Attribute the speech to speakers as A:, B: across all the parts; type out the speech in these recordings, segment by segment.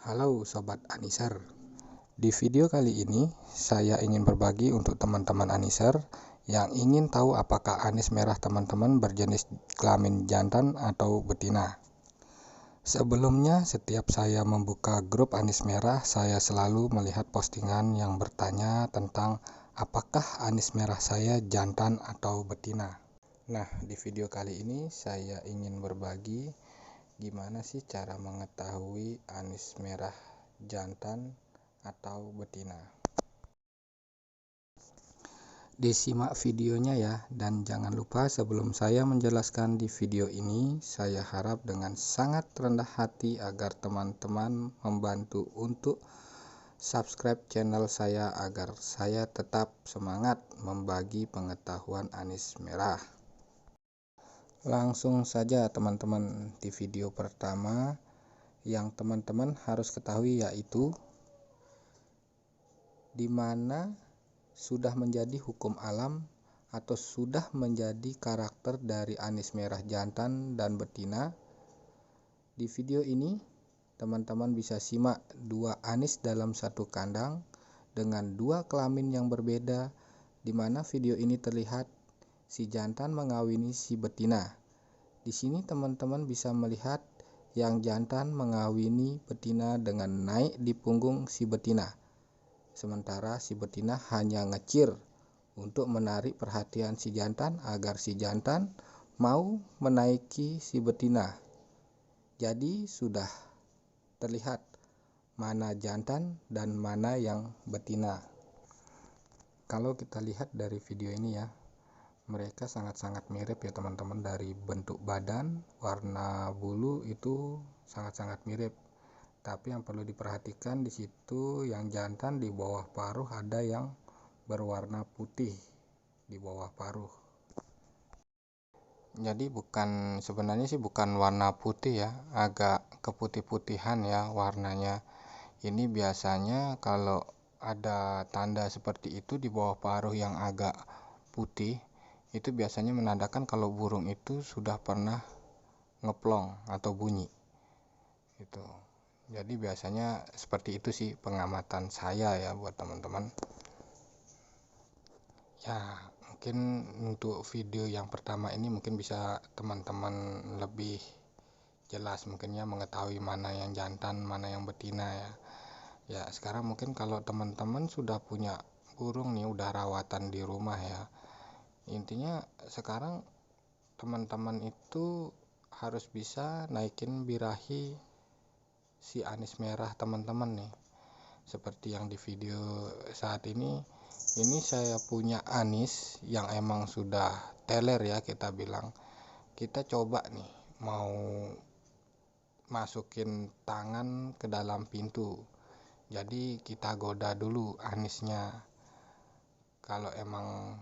A: Halo Sobat Aniser. Di video kali ini saya ingin berbagi untuk teman-teman Aniser yang ingin tahu apakah anis merah teman-teman berjenis kelamin jantan atau betina. Sebelumnya, setiap saya membuka grup anis merah, saya selalu melihat postingan yang bertanya tentang apakah anis merah saya jantan atau betina. Nah, di video kali ini saya ingin berbagi gimana sih cara mengetahui anis merah jantan atau betina. Disimak videonya ya, dan jangan lupa sebelum saya menjelaskan di video ini, saya harap dengan sangat rendah hati agar teman-teman membantu untuk subscribe channel saya agar saya tetap semangat membagi pengetahuan anis merah. Langsung saja teman-teman, di video pertama yang teman-teman harus ketahui yaitu di mana sudah menjadi hukum alam atau sudah menjadi karakter dari anis merah jantan dan betina. Di video ini teman-teman bisa simak dua anis dalam satu kandang dengan dua kelamin yang berbeda, di mana video ini terlihat si jantan mengawini si betina. Di sini teman-teman bisa melihat yang jantan mengawini betina dengan naik di punggung si betina. Sementara si betina hanya ngecir untuk menarik perhatian si jantan agar si jantan mau menaiki si betina. Jadi sudah terlihat mana jantan dan mana yang betina. Kalau kita lihat dari video ini ya, mereka sangat-sangat mirip ya teman-teman, dari bentuk badan, warna bulu itu sangat-sangat mirip. Tapi yang perlu diperhatikan di situ yang jantan di bawah paruh ada yang berwarna putih di bawah paruh. Jadi sebenarnya sih bukan warna putih ya, agak keputih-putihan ya warnanya. Ini biasanya kalau ada tanda seperti itu di bawah paruh yang agak putih, itu biasanya menandakan kalau burung itu sudah pernah ngeplong atau bunyi gitu. Jadi biasanya seperti itu sih pengamatan saya ya buat teman-teman ya. Mungkin untuk video yang pertama ini mungkin bisa teman-teman lebih jelas mungkinnya mengetahui mana yang jantan mana yang betina ya. Ya sekarang mungkin kalau teman-teman sudah punya burung nih, udah rawatan di rumah ya, intinya sekarang teman-teman itu harus bisa naikin birahi si anis merah teman-teman nih. Seperti yang di video saat ini saya punya anis yang emang sudah teler ya, kita bilang. Kita coba nih mau masukin tangan ke dalam pintu. Jadi kita goda dulu anisnya. Kalau emang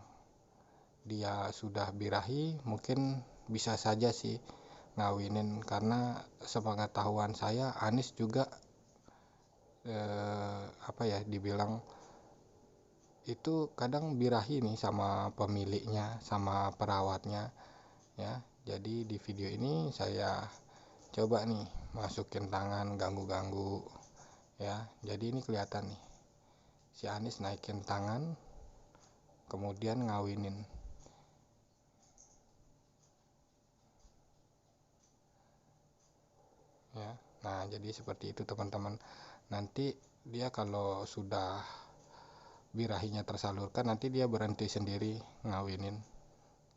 A: dia sudah birahi, mungkin bisa saja sih ngawinin, karena sepengetahuan saya anis juga dibilang itu kadang birahi nih sama pemiliknya, sama perawatnya ya. Jadi di video ini saya coba nih masukin tangan ganggu-ganggu ya. Jadi ini kelihatan nih si anis naikin tangan kemudian ngawinin ya. Nah jadi seperti itu teman-teman. Nanti dia kalau sudah birahinya tersalurkan, nanti dia berhenti sendiri ngawinin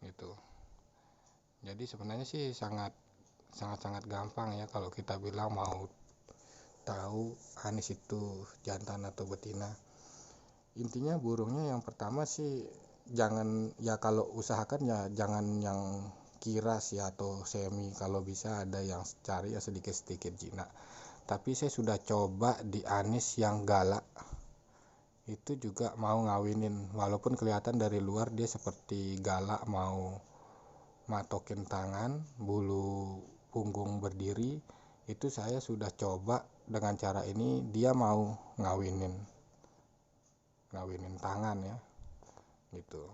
A: gitu. Jadi sebenarnya sih sangat gampang ya kalau kita bilang mau tahu anis itu jantan atau betina. Intinya burungnya yang pertama sih jangan ya, kalau usahakan ya jangan yang kiras ya atau semi, kalau bisa ada yang cari ya sedikit-sedikit jinak. Tapi saya sudah coba di anis yang galak, itu juga mau ngawinin, walaupun kelihatan dari luar dia seperti galak mau matokin tangan, bulu punggung berdiri. Itu saya sudah coba dengan cara ini, dia mau ngawinin tangan ya gitu.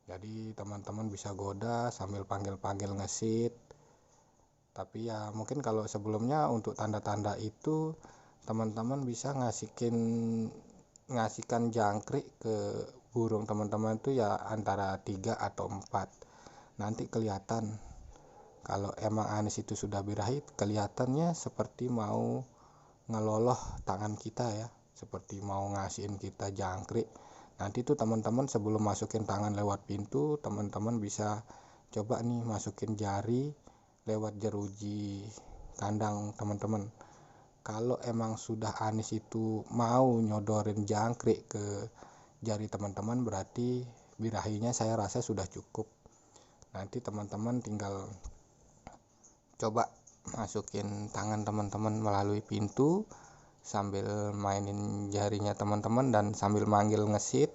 A: Jadi teman-teman bisa goda sambil panggil-panggil ngesit. Tapi ya mungkin kalau sebelumnya untuk tanda-tanda itu teman-teman bisa ngasihkan jangkrik ke burung teman-teman itu ya antara 3 atau 4. Nanti kelihatan kalau emang anis itu sudah birahi, kelihatannya seperti mau ngeloloh tangan kita ya, seperti mau ngasihin kita jangkrik. Nanti tuh teman-teman sebelum masukin tangan lewat pintu, teman-teman bisa coba nih masukin jari lewat jeruji kandang teman-teman. Kalau emang sudah anis itu mau nyodorin jangkrik ke jari teman-teman, berarti birahinya saya rasa sudah cukup. Nanti teman-teman tinggal coba masukin tangan teman-teman melalui pintu sambil mainin jarinya teman-teman dan sambil manggil ngesit.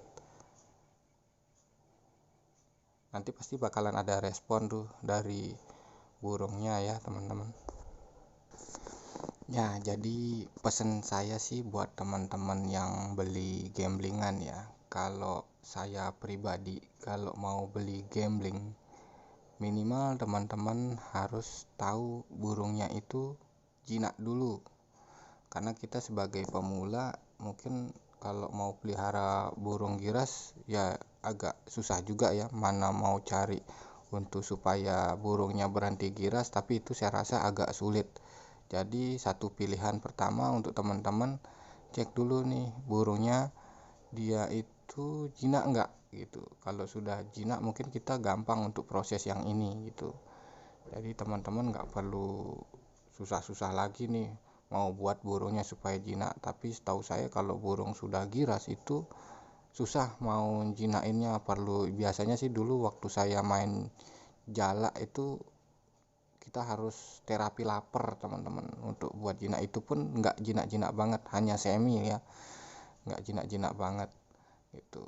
A: Nanti pasti bakalan ada respon tuh dari burungnya ya teman-teman. Ya, jadi pesen saya sih buat teman-teman yang beli gamblingan ya. Kalau saya pribadi, kalau mau beli gambling, minimal teman-teman harus tahu burungnya itu jinak dulu. Karena kita sebagai pemula mungkin kalau mau pelihara burung giras ya agak susah juga ya, mana mau cari untuk supaya burungnya berhenti giras, tapi itu saya rasa agak sulit. Jadi satu pilihan pertama untuk teman-teman, cek dulu nih burungnya dia itu jinak enggak gitu. Kalau sudah jinak mungkin kita gampang untuk proses yang ini gitu. Jadi teman-teman nggak perlu susah-susah lagi nih mau buat burungnya supaya jinak. Tapi setahu saya kalau burung sudah giras itu susah mau jinainnya. Biasanya sih dulu waktu saya main jala itu kita harus terapi lapar teman-teman untuk buat jinak. Itu pun nggak jinak-jinak banget, hanya semi ya, nggak jinak-jinak banget gitu.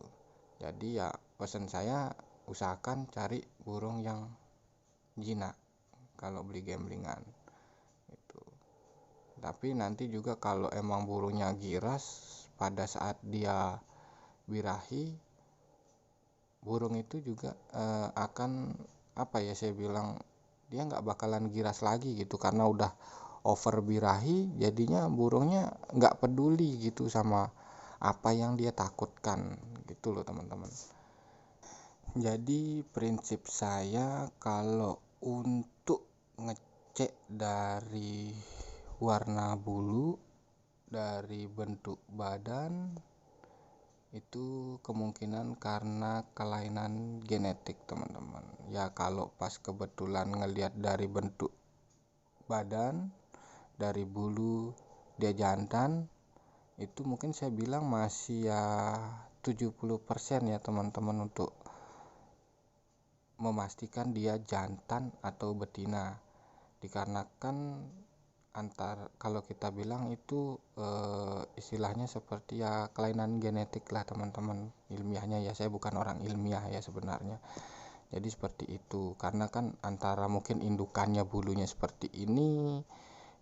A: Jadi ya pesan saya usahakan cari burung yang jinak kalau beli gamblingan itu. Tapi nanti juga kalau emang burungnya giras, pada saat dia birahi, burung itu juga akan saya bilang dia nggak bakalan giras lagi gitu, karena udah over birahi. Jadinya burungnya nggak peduli gitu sama apa yang dia takutkan gitu loh teman-teman. Jadi prinsip saya kalau untuk ngecek dari warna bulu, dari bentuk badan, itu kemungkinan karena kelainan genetik teman-teman ya. Kalau pas kebetulan ngelihat dari bentuk badan, dari bulu dia jantan, itu mungkin saya bilang masih ya 70% ya teman-teman untuk memastikan dia jantan atau betina. Dikarenakan kalau kita bilang itu istilahnya seperti ya kelainan genetik lah teman-teman, ilmiahnya ya. Saya bukan orang ilmiah ya sebenarnya. Jadi seperti itu, karena kan antara mungkin indukannya bulunya seperti ini,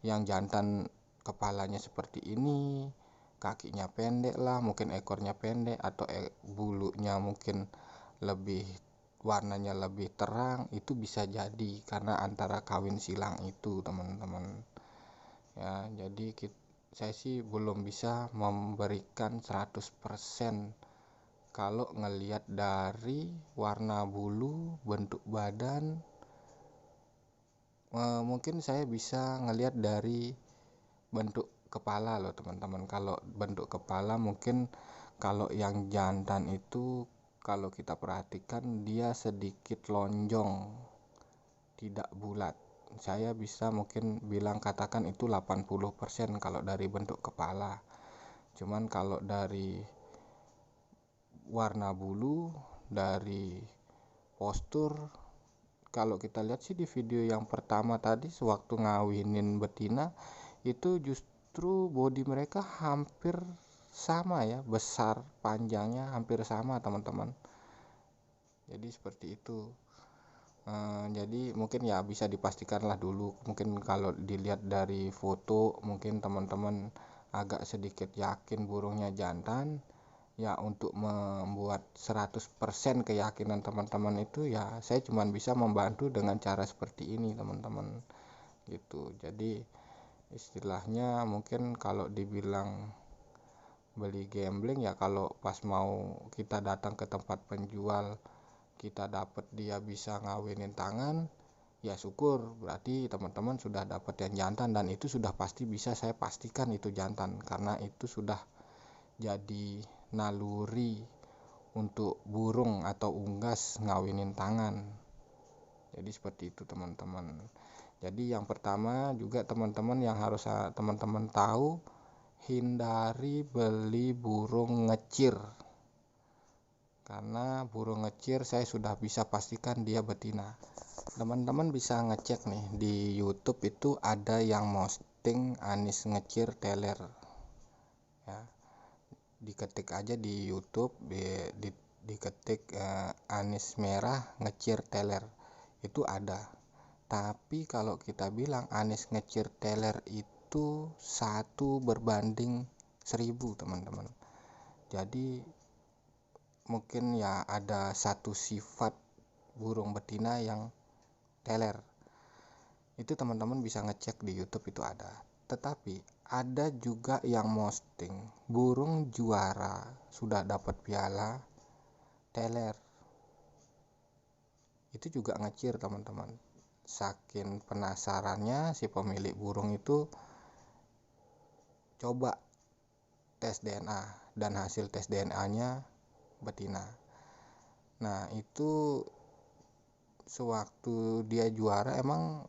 A: yang jantan kepalanya seperti ini, kakinya pendek lah, mungkin ekornya pendek, atau bulunya mungkin warnanya lebih terang. Itu bisa jadi karena antara kawin silang itu teman-teman ya. Jadi saya sih belum bisa memberikan 100% kalau ngelihat dari warna bulu, bentuk badan. Mungkin saya bisa ngelihat dari bentuk kepala loh teman-teman. Kalau bentuk kepala mungkin kalau yang jantan itu kalau kita perhatikan dia sedikit lonjong, tidak bulat. Saya bisa mungkin bilang katakan itu 80% kalau dari bentuk kepala. Cuman kalau dari warna bulu, dari postur, kalau kita lihat sih di video yang pertama tadi sewaktu ngawinin betina, itu justru bodi mereka hampir sama ya, besar panjangnya hampir sama teman-teman. Jadi seperti itu. Jadi mungkin ya bisa dipastikanlah dulu. Mungkin kalau dilihat dari foto mungkin teman-teman agak sedikit yakin burungnya jantan ya. Untuk membuat 100% keyakinan teman-teman itu ya saya cuma bisa membantu dengan cara seperti ini teman-teman gitu. Jadi istilahnya mungkin kalau dibilang beli gambling ya, kalau pas mau kita datang ke tempat penjual kita dapat dia bisa ngawinin tangan, ya syukur, berarti teman-teman sudah dapat yang jantan, dan itu sudah pasti bisa saya pastikan itu jantan karena itu sudah jadi naluri untuk burung atau unggas ngawinin tangan. Jadi seperti itu teman-teman. Jadi yang pertama juga teman-teman yang harus teman-teman tahu, hindari beli burung ngecir, karena burung ngecir saya sudah bisa pastikan dia betina. Teman-teman bisa ngecek nih di YouTube, itu ada yang posting anis ngecir teler ya, diketik aja di YouTube, diketik anis merah ngecir teler, itu ada. Tapi kalau kita bilang anis ngecir teler itu 1/1000 teman-teman. Jadi mungkin ya ada satu sifat burung betina yang teler. Itu teman-teman bisa ngecek di YouTube, itu ada. Tetapi ada juga yang posting burung juara sudah dapat piala teler. Itu juga ngecir teman-teman. Saking penasarannya si pemilik burung itu coba tes DNA, dan hasil tes DNA-nya betina. Nah itu sewaktu dia juara emang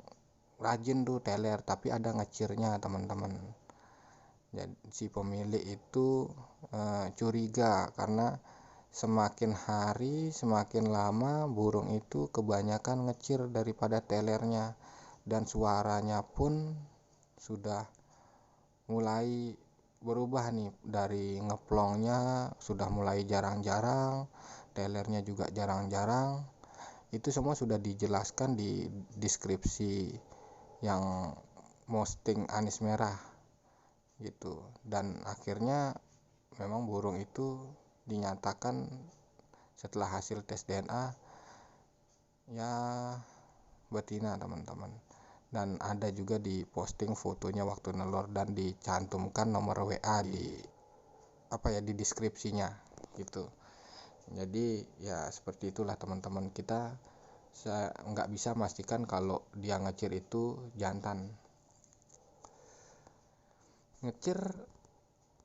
A: rajin tuh teler, tapi ada ngecirnya teman-teman. Jadi si pemilik itu curiga karena semakin hari semakin lama burung itu kebanyakan ngecir daripada telernya, dan suaranya pun sudah mulai berubah nih, dari ngeplongnya sudah mulai jarang-jarang, telernya juga jarang-jarang. Itu semua sudah dijelaskan di deskripsi yang posting anis merah gitu. Dan akhirnya memang burung itu dinyatakan setelah hasil tes DNA ya betina teman-teman. Dan ada juga di posting fotonya waktu nelor, dan dicantumkan nomor WA di di deskripsinya gitu. Jadi ya seperti itulah teman-teman, kita nggak bisa memastikan kalau dia ngecir itu jantan. Ngecir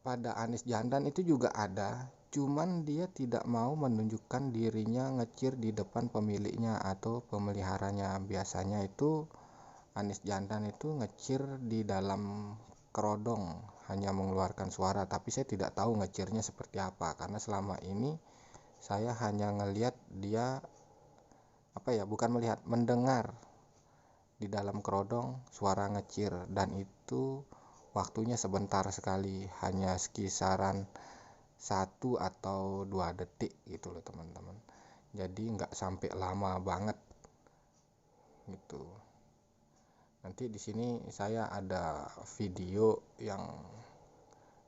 A: pada anis jantan itu juga ada, cuman dia tidak mau menunjukkan dirinya ngecir di depan pemiliknya atau pemeliharanya. Biasanya itu anis jantan itu ngecir di dalam kerodong, hanya mengeluarkan suara, tapi saya tidak tahu ngecirnya seperti apa, karena selama ini saya hanya ngelihat dia bukan melihat, mendengar di dalam kerodong suara ngecir, dan itu waktunya sebentar sekali, hanya sekisaran 1 atau 2 detik gitu loh teman-teman. Jadi nggak sampai lama banget gitu. Nanti di sini saya ada video yang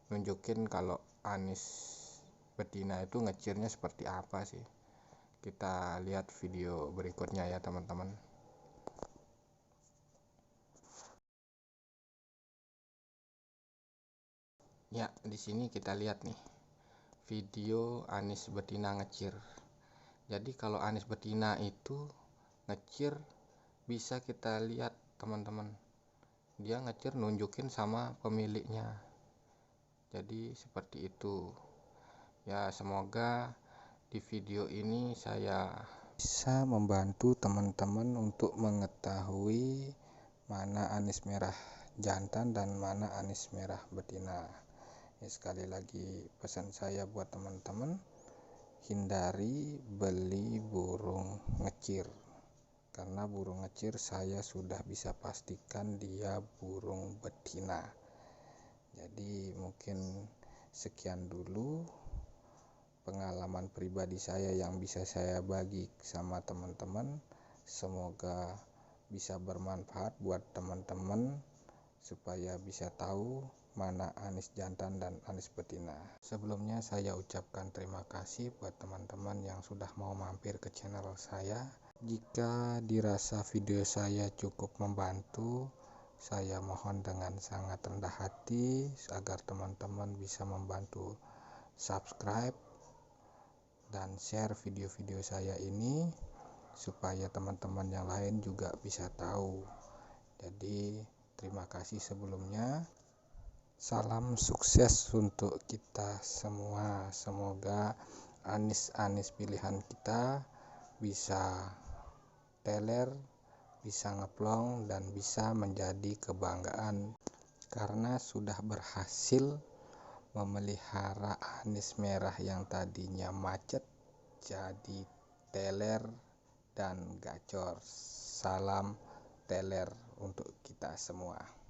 A: nunjukin kalau anis betina itu ngecirnya seperti apa sih. Kita lihat video berikutnya ya teman-teman. Ya, di sini kita lihat nih video anis betina ngecir. Jadi kalau anis betina itu ngecir bisa kita lihat teman-teman, dia ngecir nunjukin sama pemiliknya. Jadi seperti itu ya. Semoga di video ini saya bisa membantu teman-teman untuk mengetahui mana anis merah jantan dan mana anis merah betina. Ya, sekali lagi pesan saya buat teman-teman, hindari beli burung ngecir, karena burung ngecir saya sudah bisa pastikan dia burung betina. Jadi mungkin sekian dulu pengalaman pribadi saya yang bisa saya bagi sama teman-teman. Semoga bisa bermanfaat buat teman-teman supaya bisa tahu mana anis jantan dan anis betina. Sebelumnya saya ucapkan terima kasih buat teman-teman yang sudah mau mampir ke channel saya. Jika dirasa video saya cukup membantu, Saya mohon dengan sangat rendah hati agar teman-teman bisa membantu subscribe dan share video-video saya ini supaya teman-teman yang lain juga bisa tahu. Jadi terima kasih sebelumnya. Salam sukses untuk kita semua. Semoga Anies pilihan kita bisa teler, bisa ngeplong, dan bisa menjadi kebanggaan karena sudah berhasil memelihara Anies merah yang tadinya macet jadi teler dan gacor. Salam teler untuk kita semua.